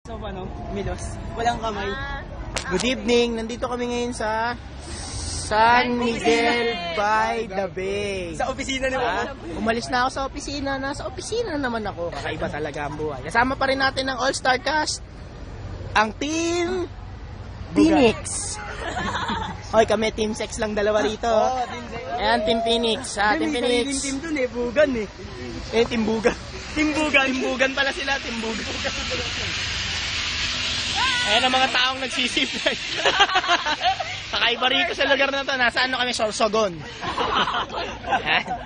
So, Milos. Walang kamay. Good evening, nandito kami ngayon sa San Miguel by the Bay. Sa opisina ni Mama. Umalis na ako sa opisina, nasa opisina naman ako. Kakaiba talaga ang buhay. Kasama pa rin natin ang all-star cast, ang Team Phoenix. Hoy, kami Team Sex lang dalawa rito. Ayan, Team Phoenix. Team Phoenix. Team dun eh, Bugan eh. Team Bugan. Team Bugan. Team Bugan pala sila, Team Bugan. Ayan ang mga taong nagsisipay. Kakaiba rito sa lugar na to. Nasa ano kami? Sorsogon.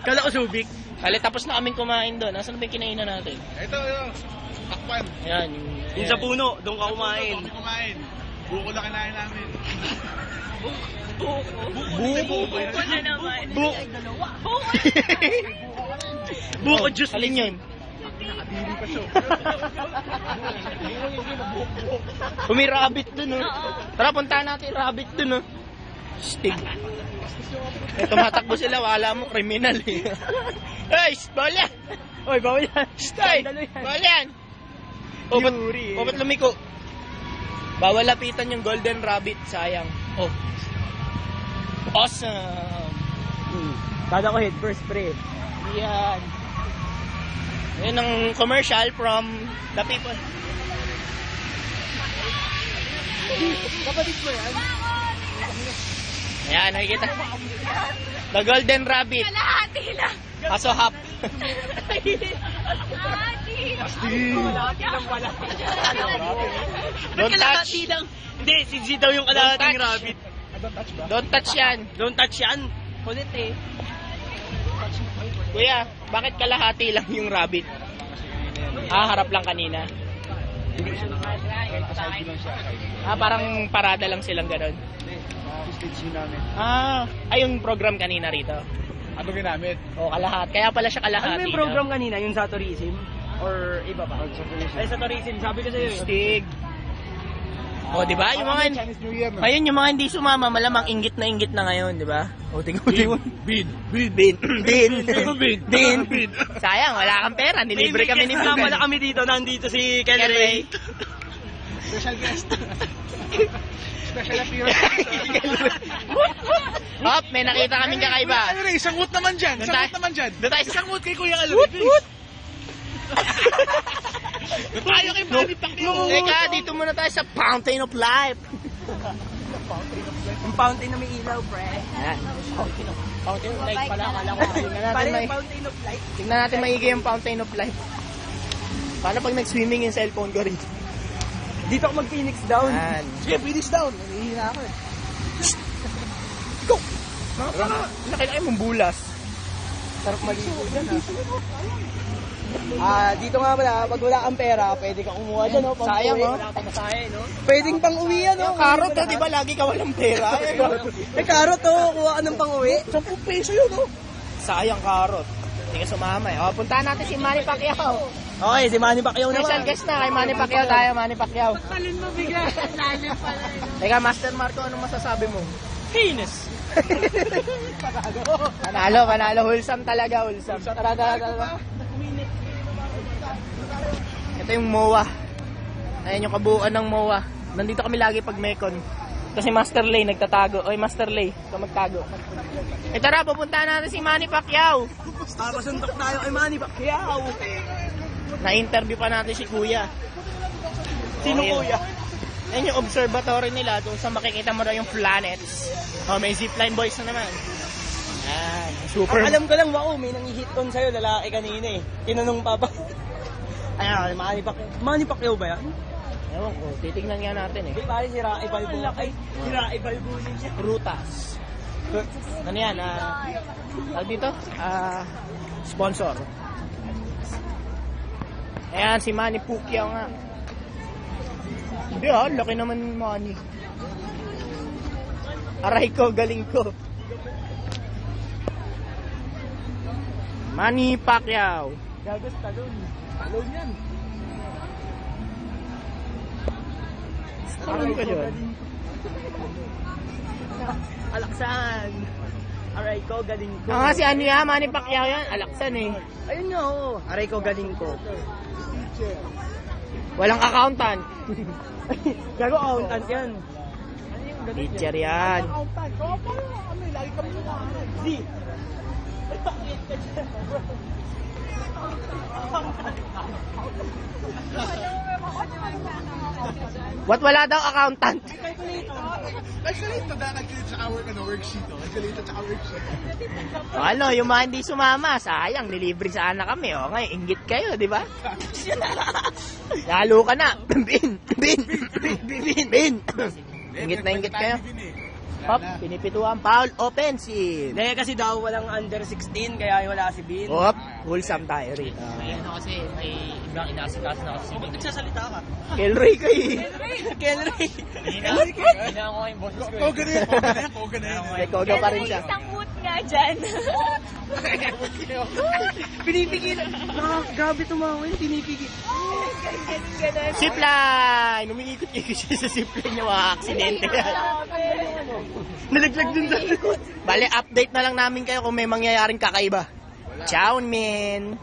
Kala ko Subic. Kali tapos na kaming kumain doon. Nasaan ba yung kinainan natin? Ito. Takpan. Ayan. Yung sa puno, doon ka kumain. Kumain. Buko lang kinain namin. Buko juice. Alin yun? Nakadiri pa siya. May rabbit dun, oh. Tara, puntahan natin yung rabbit dun, oh. Stig. Eh, tumatakbo sila, wala mo, kriminal, eh. Hey, bawal yan! Oy, bawal yan. Hey, bawal yan! Obat lumiko. Bawal lapitan yung golden rabbit, sayang. Oh. Awesome! Kada ko head first pre. Yan. Yan ang commercial from the people. Kapatid mo yan? Ayan, nakikita. The golden rabbit. Kalahati lang. Kaso half. Kalahati lang pala. Don't touch. Kalahati lang. Hindi, si G daw yung kalahating touch. rabbit. Don't touch yan. Don't touch yan. Kulit eh. Kuya, bakit kalahati lang yung rabbit? Harap lang kanina. Parang parada lang silang ganun. Stage namin. Yung program kanina rito. Ano ginamit? Kalahat. Kaya pala siya kalahati. Ano yung program kanina? Yung sa tourism? Or iba pa? Ay, sa tourism. Sabi ko sa'yo eh. Stig. Di ba? Yung mga Chinese New Year. Ayun, yung mga hindi sumama, malamang inggit na ngayon, di ba? Tingnan mo. Bin. Sayang, wala kang pera. Nilibre kami ni Bugan. Bugan. Wala kami dito. Nandito si Kelly Kelly Ray. Special guest. Special appearance. May nakita kaming kakaiba. Ano rin, isang wood naman dyan. Doon tayo. Isang wood kay Kuya Alvin. Tayo kay Manny Pacquiao. Teka, dito muna tayo sa Fountain of Life. Yung fountain na may ilaw, pre. Ayan. Fountain of Life pala. Akala ko. Pare yung fountain of light. Tingnan natin maigi yung Fountain of Life. Paano pag nag-swimming yung cellphone ko rin? Dito ako mag-Phoenix down. Ayan. Sige, finish down. Nahihina ako eh. Go! Nakilaki mong bulas. Sarap maligo dyan dito nga pala, pag wala kang pera, pwede ka kumuha dyan, no? Sayang, no? no? Pwedeng pang uwi yan, no? Yung karot, di ba lagi ka walang pera? May karot, oh. Kuha ka ng pang uwi. 10 peso yun, no? Sayang karot. Hindi ka sumama eh. Puntahan natin si Manny Pacquiao. Okay, si Manny Pacquiao naman. Special guest na kay Manny Pacquiao tayo, Manny Pacquiao. Talin mo bigla. Lalim pala. Teka, Master Marco, anong masasabi mo? Heinous. Panalo. Wholesome talaga, wholesome. Tara. Ito yung MOA. Ayan yung kabuuan ng MOA. Nandito kami lagi pag Mekon. Kasi Master Lay nagtatago. Oy, Master Lay, ikaw magtago. Tara, pupuntahan natin si Manny Pacquiao. Papasuntok tayo kay Manny Pacquiao. Na-interview pa natin si Kuya. Sino kuya? Ayan yung observatory nila doon sa makikita mo daw yung planets. May zipline boys na naman. Ayan, super. Ang alam ko lang, may nangihit on sa'yo, lalaki kanina eh. Tinanong pa ba? Ayan, Manny Pacquiao ba yan? Ewan ko, titignan nga natin eh. Di pare, si Rae Balbo. Ay, si Rae Balbo niya. Rutas. Ano yan? Tawag dito? Sponsor. Ayan, si Manny Pacquiao nga. Hindi laki naman ni Manny. Aray ko, galing ko. Manny Pacquiao. Gagos talon. Talon yan. Talon ka dyan. Alaksan. Aray ko, galing ko. Si ano yan, Manny Pacquiao yan. Alaksan eh. Ayun nga, oo. Aray ko, galing ko. Walang accountant. Gago, accountant yan. Teacher yan. Accountant. Oo, paano kami? Lagi kami lumakas. What wala daw accountant? Calculator na. Calculator sa worksheet. Calculator sa worksheet. Ano, yung mga hindi sumama, sayang, nilibre sana kami. O ngayon, inggit kayo, di ba? Lalo ka na. Bin. Inggit na inggit kayo. Hop, pinipituan, foul, offensive. Hindi, kasi daw walang under 16, kaya wala si Bin. Hop, wholesome tayo rin. Kasi may ibang inaasikaso na kasi. Nagsasalita ka. Kelray kayo. Kelray. Hindi ako yung boses ko. Koga na yan. Koga na yan. May koga pa rin siya. Isang mood nga dyan. Pinipigil. Grabe tumawin, pinipigil. Ganun. Zipline! Umiikot-ikot siya sa zipline niya, mga aksidente. Nalaglag dun daw. Bale, update na lang namin kayo kung may mangyayaring kakaiba. Ciao, men!